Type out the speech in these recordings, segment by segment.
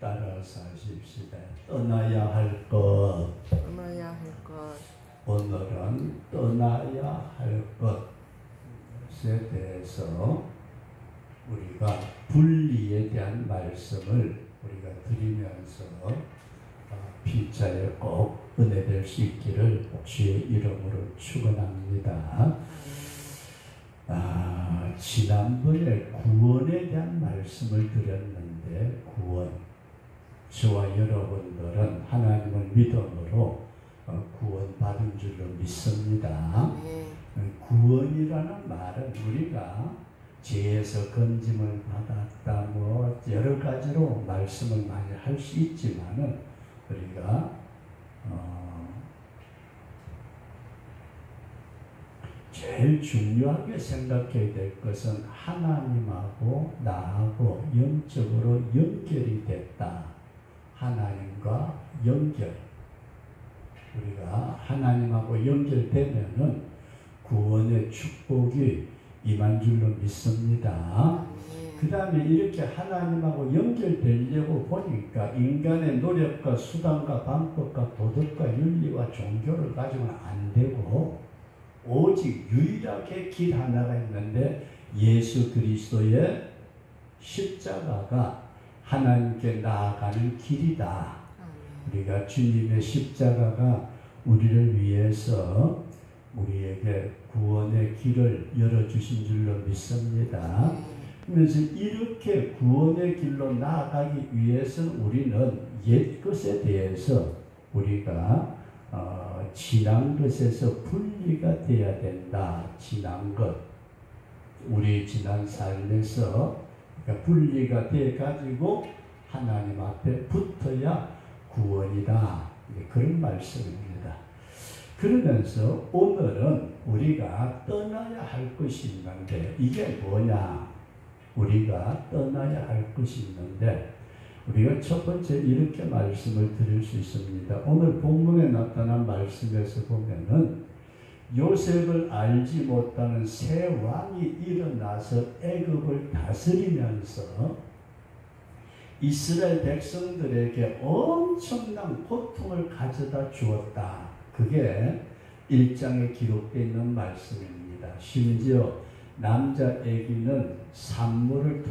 따라서 하십시다. 떠나야 할 것. 떠나야 할 것. 오늘은 떠나야 할 것에 대해서 우리가 분리에 대한 말씀을 우리가 드리면서 피차에 꼭 은혜될 수 있기를 주의 이름으로 축원합니다. 지난번에 구원에 대한 말씀을 드렸는데 구원, 저와 여러분들은 하나님을 믿음으로 구원받은 줄로 믿습니다. 구원이라는 말은 우리가 죄에서 건짐을 받았다 뭐 여러 가지로 말씀을 많이 할 수 있지만은 우리가 제일 중요하게 생각해야 될 것은 하나님하고 나하고 영적으로 연결이 됐다. 하나님과 연결. 우리가 하나님하고 연결되면은 구원의 축복이 임한 줄로 믿습니다. 그 다음에 이렇게 하나님하고 연결되려고 보니까 인간의 노력과 수단과 방법과 도덕과 윤리와 종교를 가지고는 안 되고 오직 유일하게 길 하나가 있는데 예수 그리스도의 십자가가 하나님께 나아가는 길이다. 우리가 주님의 십자가가 우리를 위해서 우리에게 구원의 길을 열어주신 줄로 믿습니다. 그래서 이렇게 구원의 길로 나아가기 위해서는 우리는 옛것에 대해서 우리가 지난 것에서 분리가 되어야 된다. 지난 것. 우리 지난 삶에서 분리가 되어가지고 하나님 앞에 붙어야 구원이다. 그런 말씀입니다. 그러면서 오늘은 우리가 떠나야 할 것이 있는데 이게 뭐냐? 우리가 떠나야 할 것이 있는데 우리가 첫 번째 이렇게 말씀을 드릴 수 있습니다. 오늘 본문에 나타난 말씀에서 보면은 요셉을 알지 못하는 새 왕이 일어나서 애굽을 다스리면서 이스라엘 백성들에게 엄청난 고통을 가져다 주었다. 그게 1장에 기록되어 있는 말씀입니다. 심지어 남자 아기는 산파를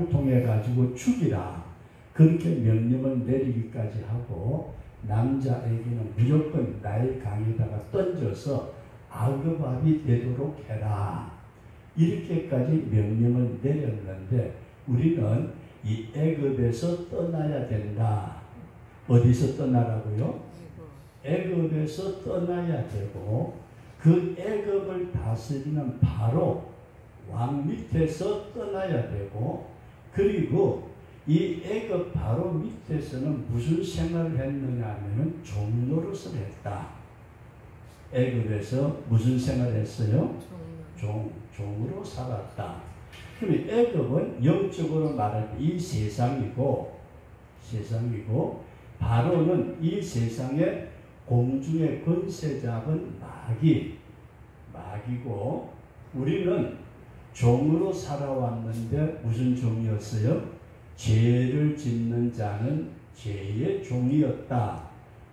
통해 가지고 죽이라 그렇게 명령을 내리기까지 하고 남자 아기는 무조건 나일 강에다가 던져서 아급압이 되도록 해라 이렇게까지 명령을 내렸는데 우리는 이 애굽에서 떠나야 된다. 어디서 떠나라고요? 애굽에서 떠나야 되고 그 애굽을 다스리는 바로 왕 밑에서 떠나야 되고 그리고 이 애굽 바로 밑에서는 무슨 생활을 했느냐 하면은 종노릇을 했다. 애굽에서 무슨 생활을 했어요? 종으로 살았다. 그럼 애굽은 영적으로 말할 때 이 세상이고 바로는 이 세상의 공중의 권세 잡은 마귀고 우리는 종으로 살아왔는데 무슨 종이었어요? 죄를 짓는 자는 죄의 종이었다.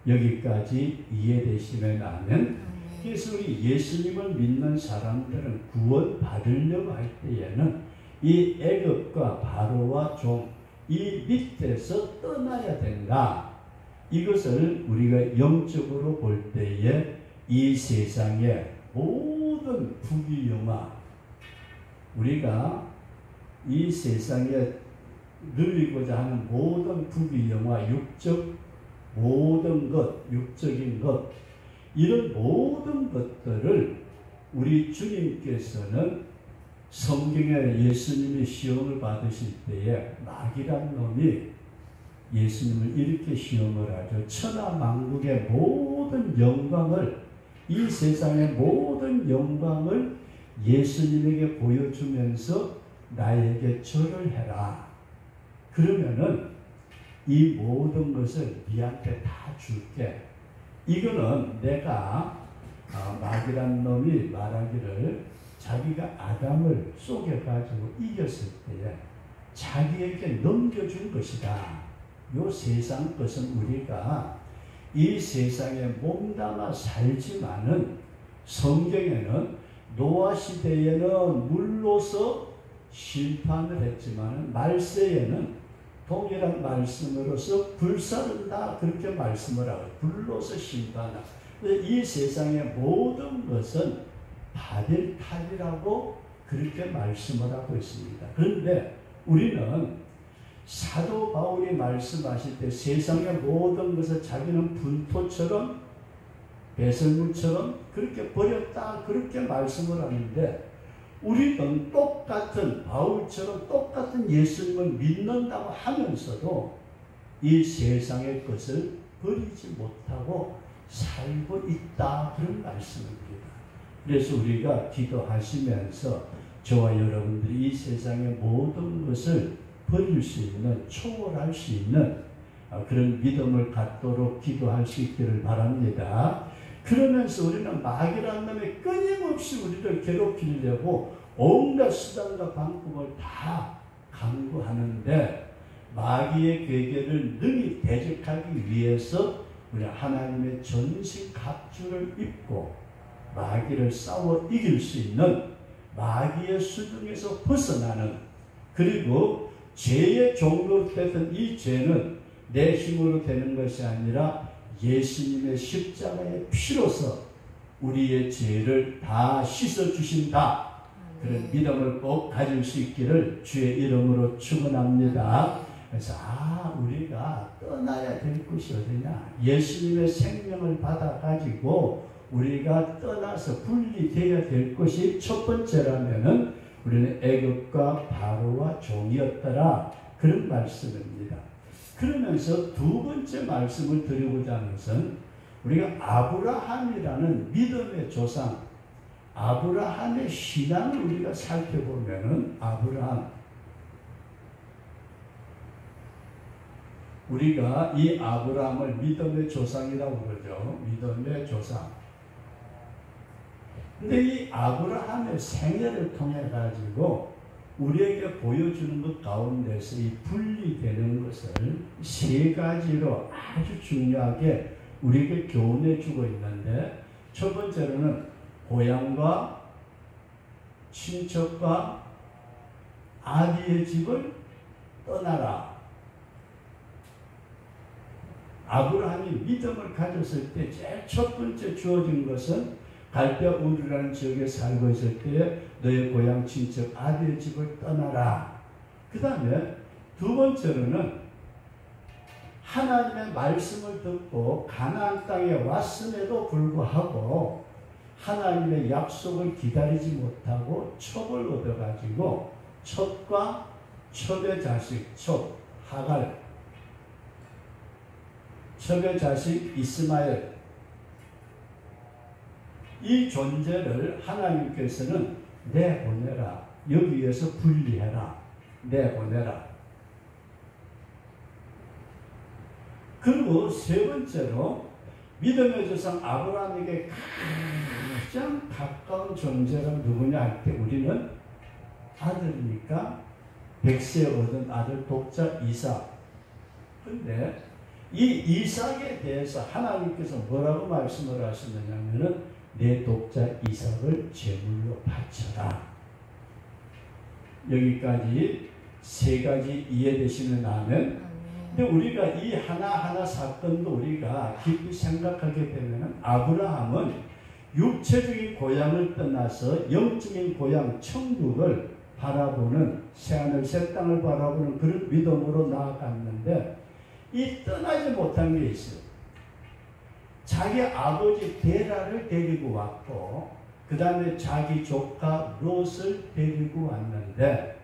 여기까지 이해되시면 아멘. 그래서 우리 예수님을 믿는 사람들은 구원 받으려고 할 때에는 이 애굽과 바로와 종 이 밑에서 떠나야 된다. 이것을 우리가 영적으로 볼 때에 이 세상의 모든 부귀영화 우리가 이 세상에 누리고자 하는 모든 부귀영화 모든 것 육적인 것 이런 모든 것들을 우리 주님께서는 성경에 예수님이 시험을 받으실 때에 마귀란 놈이 예수님을 이렇게 시험을 하죠. 천하만국의 모든 영광을 이 세상의 모든 영광을 예수님에게 보여주면서 나에게 절을 해라. 그러면은 이 모든 것을 네한테 다 줄게. 이거는 내가 마귀란 놈이 말하기를 자기가 아담을 속여가지고 이겼을 때에 자기에게 넘겨준 것이다. 요 세상 것은 우리가 이 세상에 몸담아 살지만은 성경에는 노아 시대에는 물로서 심판을 했지만 말세에는 동일한 말씀으로서 불사른다 그렇게 말씀을 하고 불로서 심판한다. 이 세상의 모든 것은 받을 탓이라고 그렇게 말씀을 하고 있습니다. 그런데 우리는 사도 바울이 말씀하실 때 세상의 모든 것을 자기는 분토처럼 배설물처럼 그렇게 버렸다 그렇게 말씀을 하는데 우리는 똑같은 바울처럼 똑같은 예수님을 믿는다고 하면서도 이 세상의 것을 버리지 못하고 살고 있다 그런 말씀입니다. 그래서 우리가 기도하시면서 저와 여러분들이 이 세상의 모든 것을 버릴 수 있는 초월할 수 있는 그런 믿음을 갖도록 기도할 수 있기를 바랍니다. 그러면서 우리는 마귀라는 놈이 끊임없이 우리를 괴롭히려고 온갖 수단과 방법을 다 강구하는데 마귀의 괴계를 능히 대적하기 위해서 우리 하나님의 전신 갑주를 입고 마귀를 싸워 이길 수 있는 마귀의 수중에서 벗어나는 그리고 죄의 종로 됐던 이 죄는 내 힘으로 되는 것이 아니라 예수님의 십자가의 피로서 우리의 죄를 다 씻어주신다. 그런 믿음을 꼭 가질 수 있기를 주의 이름으로 축원합니다. 그래서 우리가 떠나야 될 곳이 어디냐? 예수님의 생명을 받아가지고 우리가 떠나서 분리되어야 될 것이 첫 번째라면은 우리는 애굽과 바로와 종이었더라. 그런 말씀입니다. 그러면서 두 번째 말씀을 드리고자 하는 것은 우리가 아브라함이라는 믿음의 조상, 아브라함의 신앙을 우리가 살펴보면은 우리가 이 아브라함을 믿음의 조상이라고 그러죠. 믿음의 조상. 근데 이 아브라함의 생애를 통해 가지고 우리에게 보여주는 것 가운데서 이 분리되는 것을 세 가지로 아주 중요하게 우리에게 교훈해 주고 있는데 첫 번째로는 고향과 친척과 아비의 집을 떠나라. 아브라함이 믿음을 가졌을 때 제일 첫 번째 주어진 것은 갈대아 우르라는 지역에 살고 있을 때에 너의 고향 친척 아비의 집을 떠나라. 그 다음에 두 번째로는 하나님의 말씀을 듣고 가나안 땅에 왔음에도 불구하고 하나님의 약속을 기다리지 못하고 첩을 얻어가지고 첩과 첩의 자식 첩 하갈, 첩의 자식 이스마엘, 이 존재를 하나님께서는 내보내라. 여기에서 분리해라. 내보내라. 그리고 세 번째로 믿음의 조상 아브라함에게 가장 가까운 존재가 누구냐 할 때 우리는 아들이니까 백세 얻은 아들 독자 이삭. 그런데 이 이삭에 대해서 하나님께서 뭐라고 말씀을 하시느냐 하면은 내 독자 이삭을 제물로 바쳐라. 여기까지 세 가지 이해되시는 아멘. 근데 우리가 이 하나하나 사건도 우리가 깊이 생각하게 되면 아브라함은 육체적인 고향을 떠나서 영적인 고향 천국을 바라보는 새하늘 새 땅을 바라보는 그런 믿음으로 나아갔는데 이 떠나지 못한 게 있어요. 자기 아버지 데라를 데리고 왔고 그 다음에 자기 조카 롯을 데리고 왔는데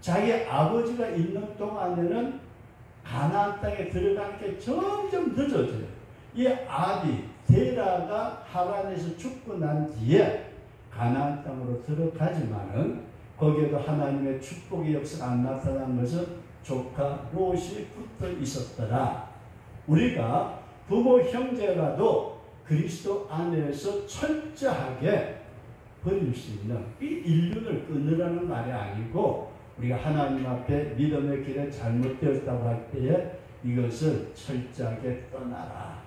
자기 아버지가 있는 동안에는 가나안 땅에 들어가는 게 점점 늦어져요. 이 아비 데라가 하란에서 죽고 난 뒤에 가나안 땅으로 들어가지만은 거기에도 하나님의 축복의 역사가 안 나타난 것은 조카 롯이 붙어 있었더라. 우리가 부모 형제라도 그리스도 안에서 철저하게 버릴 수 있는 이 인륜을 끊으라는 말이 아니고 우리가 하나님 앞에 믿음의 길에 잘못되었다고 할 때에 이것을 철저하게 떠나라.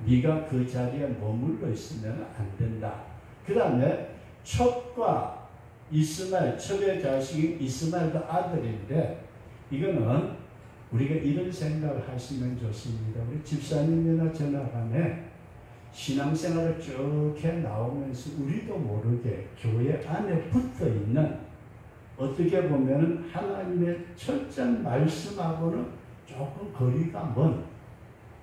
네가 그 자리에 머물러 있으면 안 된다. 그 다음에 첩과 이스마엘, 첩의 자식이 이스마엘도 아들인데 이거는 우리가 이런 생각을 하시면 좋습니다. 우리 집사님이나 저나 간에 신앙생활을 쭉 해 나오면서 우리도 모르게 교회 안에 붙어 있는 어떻게 보면 하나님의 철저한 말씀하고는 조금 거리가 먼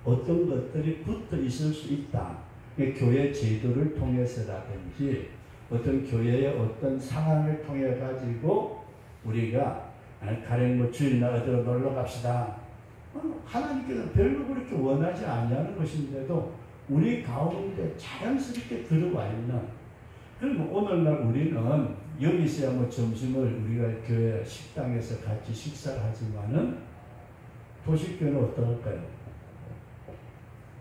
어떤 것들이 붙어 있을 수 있다. 교회 제도를 통해서라든지 어떤 교회의 어떤 상황을 통해 가지고 우리가 가령 뭐 주일날 어디로 놀러 갑시다. 하나님께서 별로 그렇게 원하지 않냐는 것인데도 우리 가운데 자연스럽게 들어와 있는. 그럼 오늘날 우리는 여기서야 뭐 점심을 우리가 교회 식당에서 같이 식사를 하지만은 도시교회는 어떨까요?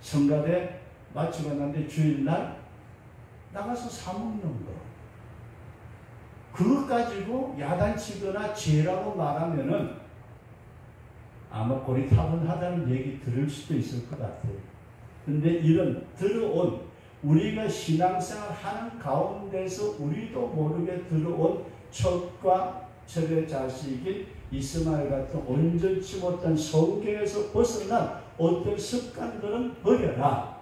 성가대 마치고 났는데 주일날 나가서 사먹는 거. 그것 가지고 야단치거나 죄라고 말하면은 아마 고리타분하다는 얘기 들을 수도 있을 것 같아요. 근데 이런 들어온 우리가 신앙생활 하는 가운데서 우리도 모르게 들어온 첩과 첩의 자식인 이스마엘 같은 온전치 못한 성경에서 벗어난 어떤 습관들은 버려라.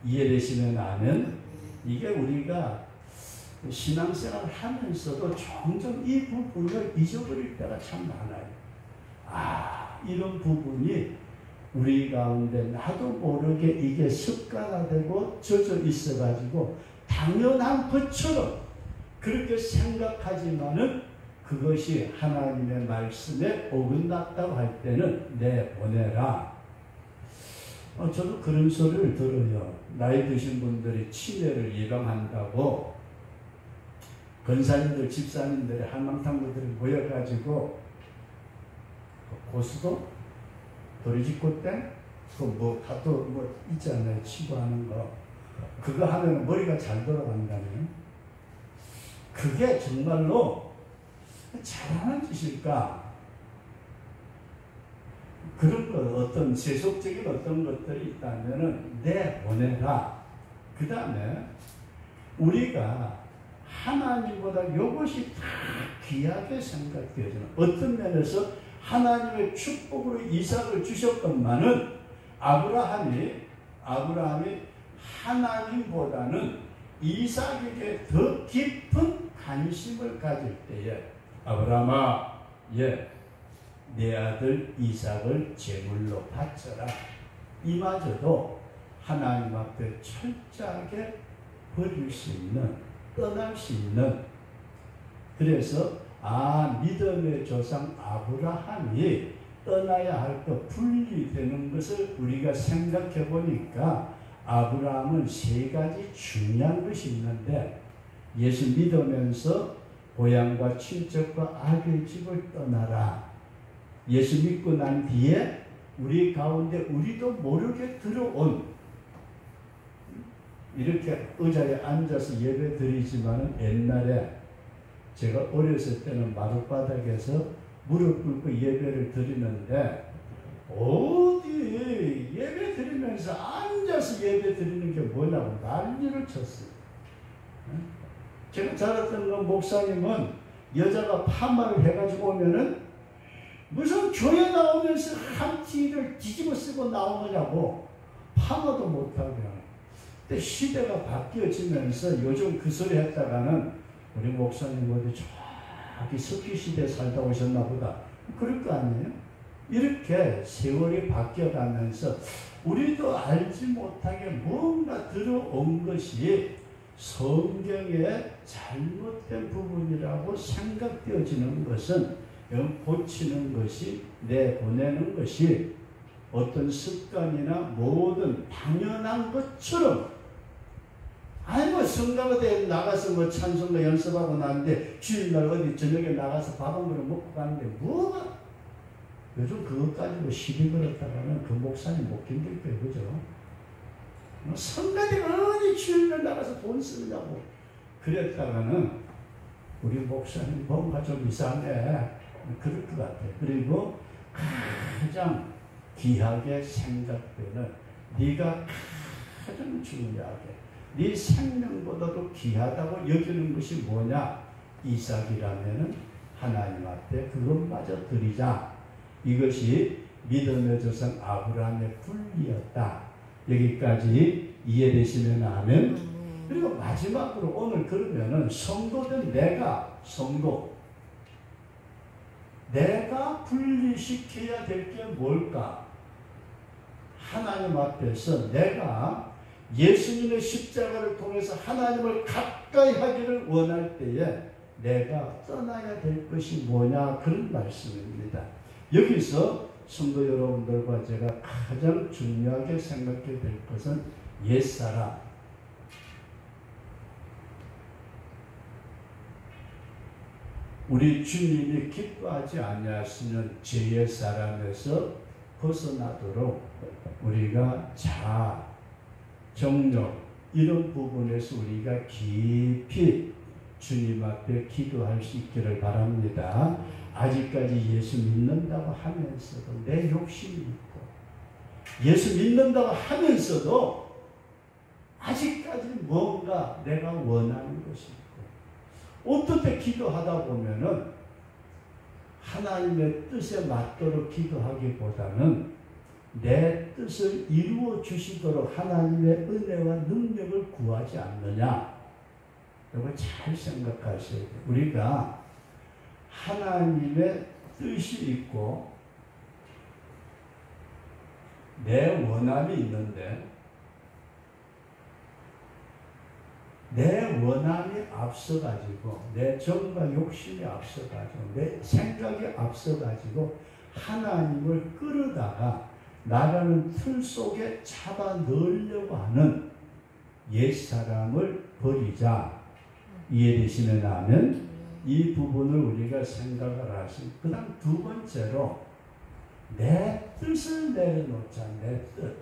이해되시는 아멘? 이게 우리가 신앙생활을 하면서도 종종 이 부분을 잊어버릴 때가 참 많아요. 이런 부분이 우리 가운데 나도 모르게 이게 습관화되고 젖어 있어가지고 당연한 것처럼 그렇게 생각하지만은 그것이 하나님의 말씀에 어긋났다고 할 때는 내보내라. 저도 그런 소리를 들어요. 나이 드신 분들이 치매를 예방한다고 권사님들, 집사님들이 한망탕구들이 모여가지고 고수도 도리지코 때 그 가도 있잖아요. 치고 하는 거. 그거 하면 머리가 잘 돌아간다면 그게 정말로 잘하는 짓일까? 그런 것, 어떤 세속적인 어떤 것들이 있다면은 내보내라. 그 다음에 우리가 하나님보다 이것이 다 귀하게 생각되어지는 어떤 면에서 하나님의 축복으로 이삭을 주셨건만은 아브라함이 하나님보다는 이삭에게 더 깊은 관심을 가질 때에 아브라함아, 내 아들 이삭을 제물로 바쳐라. 이마저도 하나님 앞에 철저하게 버릴 수 있는, 떠날 수 있는. 그래서 믿음의 조상 아브라함이 떠나야 할 것, 분리되는 것을 우리가 생각해 보니까 아브라함은 세 가지 중요한 것이 있는데 예수 믿으면서 고향과 친척과 아들 집을 떠나라. 예수 믿고 난 뒤에 우리 가운데 우리도 모르게 들어온 이렇게 의자에 앉아서 예배 드리지만은 옛날에 제가 어렸을 때는 마룻바닥에서 무릎 꿇고 예배를 드리는데 어디 예배 드리면서 앉아서 예배 드리는 게 뭐냐고 난리를 쳤어요. 제가 자랐던 그 목사님은 여자가 파마를 해가지고 오면은 무슨 교회 나오면서 한티를 뒤집어 쓰고 나오느냐고 파마도 못하게. 근데 시대가 바뀌어지면서 요즘 그 소리 했다가는 우리 목사님 어디 저기 석기시대에 살다 오셨나 보다. 그럴 거 아니에요? 이렇게 세월이 바뀌어가면서 우리도 알지 못하게 뭔가 들어온 것이 성경의 잘못된 부분이라고 생각되어지는 것은 고치는 것이, 내보내는 것이 어떤 습관이나 모든 당연한 것처럼 성가대에 나가서 찬송가 연습하고 나는데 주일날 어디 저녁에 나가서 밥 한 그릇 먹고 가는데 뭐가 요즘 그것 가지고 시비 걸었다가는 그 목사님 못 견딜 거예요. 그죠? 성가대가 어디 주일날 나가서 돈 쓰느냐고 그랬다가는 우리 목사님 뭔가 좀 이상해. 그럴 것 같아요. 그리고 가장 귀하게 생각되는 네가 가장 중요하게 네 생명보다도 귀하다고 여기는 것이 뭐냐? 이삭이라면은 하나님 앞에 그것마저 드리자. 이것이 믿음의 조상 아브라함의 분리였다. 여기까지 이해되시면 아멘. 그리고 마지막으로 오늘 그러면은 성도된 내가 분리시켜야 될 게 뭘까? 하나님 앞에서 내가 예수님의 십자가를 통해서 하나님을 가까이 하기를 원할 때에 내가 떠나야 될 것이 뭐냐? 그런 말씀입니다. 여기서 성도 여러분들과 제가 가장 중요하게 생각해야 될 것은 옛사람. 우리 주님이 기뻐하지 아니하시는 죄의 사람에서 벗어나도록 우리가 자아, 정욕 이런 부분에서 우리가 깊이 주님 앞에 기도할 수 있기를 바랍니다. 아직까지 예수 믿는다고 하면서도 내 욕심이 있고 예수 믿는다고 하면서도 아직까지 뭔가 내가 원하는 것이 있고 어떻게 기도하다 보면은 하나님의 뜻에 맞도록 기도하기보다는 내 뜻을 이루어 주시도록 하나님의 은혜와 능력을 구하지 않느냐. 여러분 잘 생각하셔야 돼요. 우리가 하나님의 뜻이 있고 내 원함이 있는데 내 원함이 앞서가지고 내 정과 욕심이 앞서가지고 내 생각이 앞서가지고 하나님을 끌어다가 나라는 틀 속에 잡아 넣으려고 하는 옛사람을 버리자. 이해되시면 아멘. 이 부분을 우리가 생각을 하시고 그 다음 두 번째로 내 뜻을 내려놓자. 내 뜻.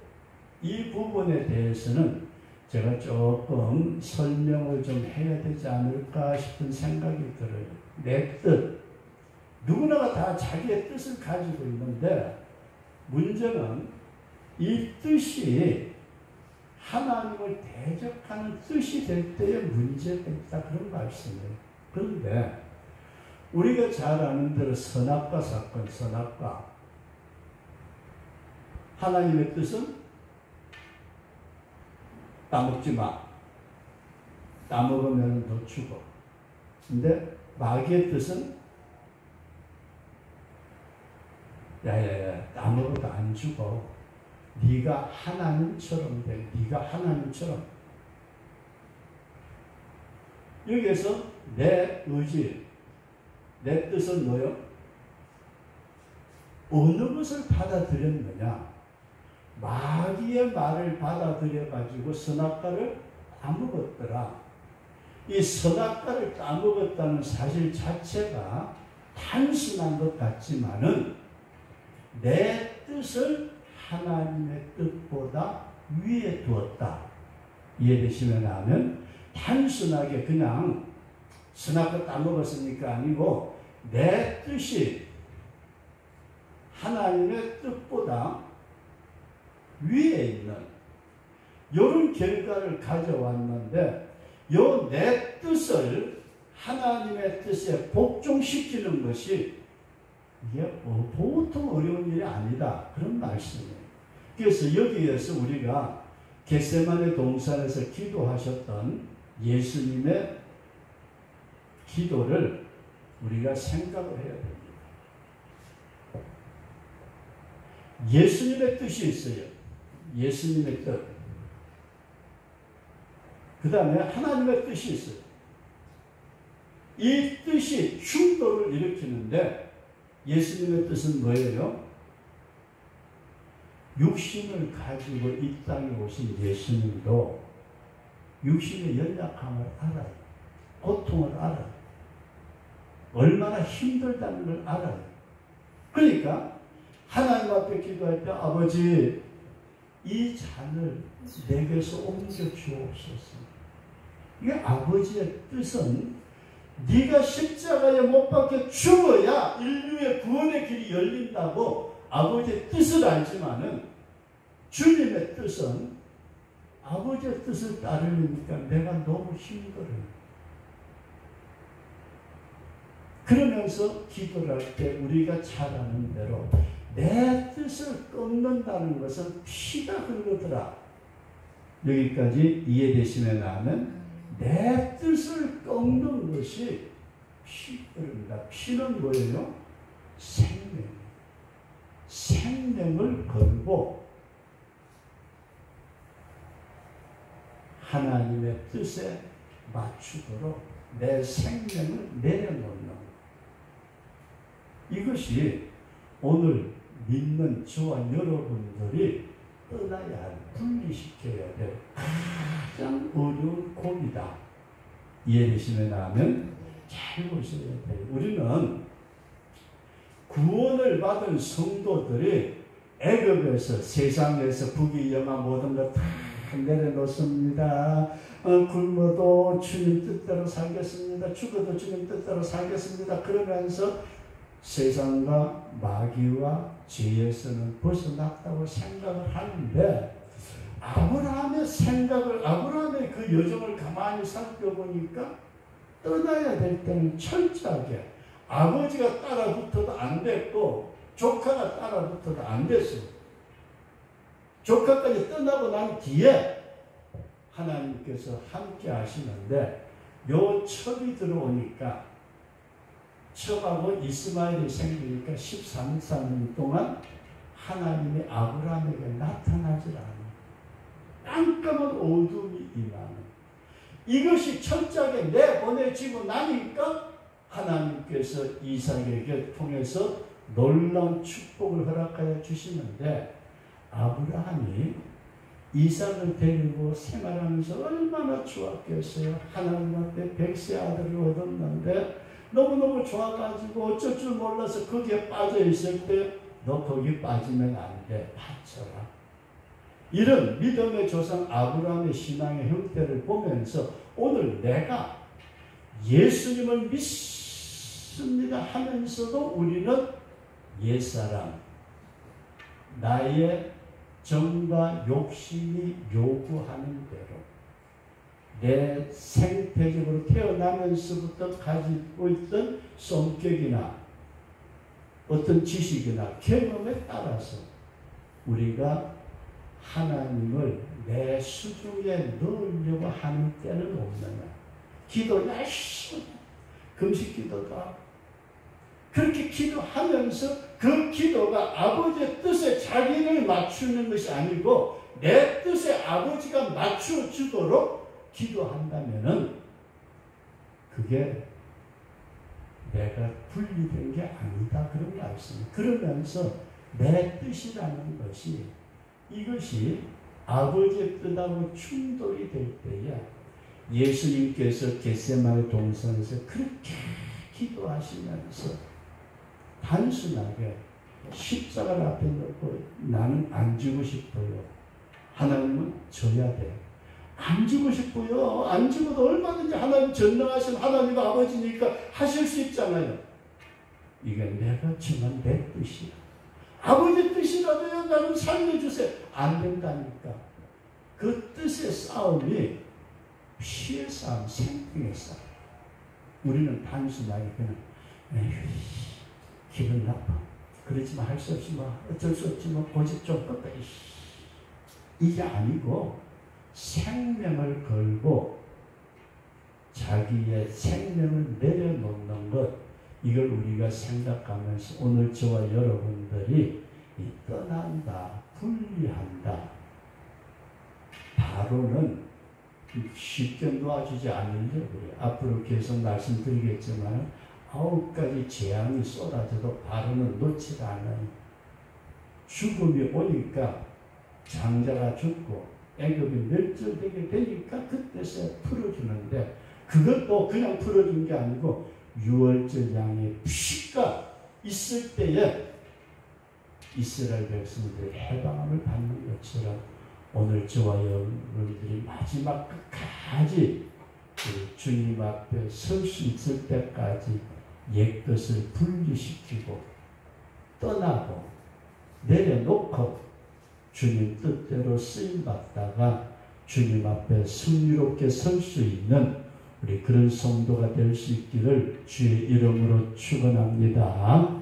이 부분에 대해서는 제가 조금 설명을 좀 해야 되지 않을까 싶은 생각이 들어요. 내 뜻. 누구나가 다 자기의 뜻을 가지고 있는데 문제는 이 뜻이 하나님을 대적하는 뜻이 될 때에 문제가 있다. 그런 말씀이에요. 그런데 우리가 잘 아는 대로 선악과 사건, 선악과 하나님의 뜻은 따먹지 마. 따먹으면 너 죽어. 근데 마귀의 뜻은 야야야 따먹어도 안 죽어. 네가 하나님처럼 돼. 네가 하나님처럼. 여기에서 내 의지, 내 뜻은 뭐요? 어느 것을 받아들였느냐? 마귀의 말을 받아들여가지고 선악과를 따먹었더라. 이 선악과를 따먹었다는 사실 자체가 단순한 것 같지만은 내 뜻을 하나님의 뜻보다 위에 두었다. 이해되시면 하면 단순하게 그냥 선악과 따먹었으니까 아니고 내 뜻이 하나님의 뜻보다 위에 있는 이런 결과를 가져왔는데 요 내 뜻을 하나님의 뜻에 복종시키는 것이 이게 보통 어려운 일이 아니다. 그런 말씀이에요. 그래서 여기에서 우리가 겟세마네 동산에서 기도하셨던 예수님의 기도를 우리가 생각을 해야 됩니다. 예수님의 뜻이 있어요. 예수님의 뜻. 그 다음에 하나님의 뜻이 있어요. 이 뜻이 충돌을 일으키는데 예수님의 뜻은 뭐예요? 육신을 가지고 이 땅에 오신 예수님도 육신의 연약함을 알아요. 고통을 알아요. 얼마나 힘들다는 걸 알아요. 그러니까 하나님 앞에 기도할 때 아버지 이 잔을 내게서 옮겨 주옵소서. 이게 아버지의 뜻은 네가 십자가에 못 박혀 죽어야 인류의 구원의 길이 열린다고 아버지의 뜻을 알지만은 주님의 뜻은 아버지의 뜻을 따르니까 내가 너무 힘들어요. 그러면서 기도를 할 때 우리가 잘 아는 대로 내 뜻을 끊는다는 것은 피가 흐르더라. 여기까지 이해되시면 하면 내 뜻을 끊는 것이 피 흐릅니다. 피는 뭐예요? 생명. 생명을 걸고 하나님의 뜻에 맞추도록 내 생명을 내려놓는 것. 이것이 오늘 믿는 저와 여러분들이 떠나야 할, 분리시켜야 될 가장 어려운 고비다. 이해되시면 하면 잘 보셔야 돼요. 우리는 구원을 받은 성도들이 애굽에서 세상에서 부귀영화 모든 것 다 내려놓습니다. 굶어도 주님 뜻대로 살겠습니다. 죽어도 주님 뜻대로 살겠습니다. 그러면서 세상과 마귀와 죄에서는 벗어났다고 생각을 하는데 아브라함의 그 여정을 가만히 살펴보니까 떠나야 될 때는 철저하게 아버지가 따라붙어도 안 됐고 조카가 따라붙어도 안 됐어요. 조카까지 떠나고 난 뒤에 하나님께서 함께 하시는데 요 첩이 들어오니까 첩하고 이스마엘이 생기니까 13년 동안 하나님이 아브라함에게 나타나질 않아요. 깜깜한 어둠이 임하는 이것이 철저하게 내보내지고 나니까 하나님께서 이삭에게 통해서 놀라운 축복을 허락하여 주시는데 아브라함이 이삭을 데리고 생활하면서 얼마나 좋았겠어요. 하나님 앞에 백세 아들을 얻었는데 너무너무 좋아가지고 어쩔 줄 몰라서 거기에 빠져 있을 때 너 거기 빠지면 안 돼. 바쳐라. 이런 믿음의 조상 아브라함의 신앙의 형태를 보면서 오늘 내가 예수님을 믿습니다 하면서도 우리는 옛사람, 나의 정과 욕심이 요구하는 대로 내 생태적으로 태어나면서부터 가지고 있던 성격이나 어떤 지식이나 경험에 따라서 우리가 하나님을 내 수중에 넣으려고 하는 때는 없느냐. 기도 열심히 금식 기도도 하고 그렇게 기도하면서 그 기도가 아버지의 뜻에 자기를 맞추는 것이 아니고 내 뜻에 아버지가 맞춰주도록 기도한다면은 그게 내가 분리된 게 아니다. 그런 말씀. 그러면서 내 뜻이라는 것이 이것이 아버지의 뜻하고 충돌이 될 때야 예수님께서 겟세마네 동산에서 그렇게 기도하시면서 단순하게 십자가를 앞에 놓고 나는 안 죽고 싶어요. 하나님은 져야 돼. 안 죽고 싶어요. 안 죽어도 얼마든지 하나님 전능하신 하나님 아버지니까 하실 수 있잖아요. 이게 내가 정한 내 뜻이야. 아버지 뜻이라도요 나는 살려주세요. 안 된다니까. 그 뜻의 싸움이 피의 싸움, 생명의 싸움. 우리는 단순하게 그냥 에휴 기분 나빠. 그러지만 할 수 없지 뭐 어쩔 수 없지 뭐 고집 좀 꺾어. 이게 아니고 생명을 걸고 자기의 생명을 내려놓는 것 이걸 우리가 생각하면서 오늘 저와 여러분들이 떠난다, 분리한다. 바로는 쉽게 놓아주지 않으려고 그래요. 앞으로 계속 말씀드리겠지만 9가지 재앙이 쏟아져도 바로는 놓지 않아요. 죽음이 오니까 장자가 죽고 애굽이 멸절되게 되니까 그때서 풀어주는데 그것도 그냥 풀어준 게 아니고 유월절 양의 피가 있을 때에 이스라엘 백성들이 해방함을 받는 것처럼 오늘 저와 여러분들이 마지막 끝까지 주님 앞에 설 수 있을 때까지 옛것을 분리시키고 떠나고 내려놓고 주님 뜻대로 쓰임받다가 주님 앞에 승리롭게 설 수 있는 우리 그런 성도가 될 수 있기를 주의 이름으로 축원합니다.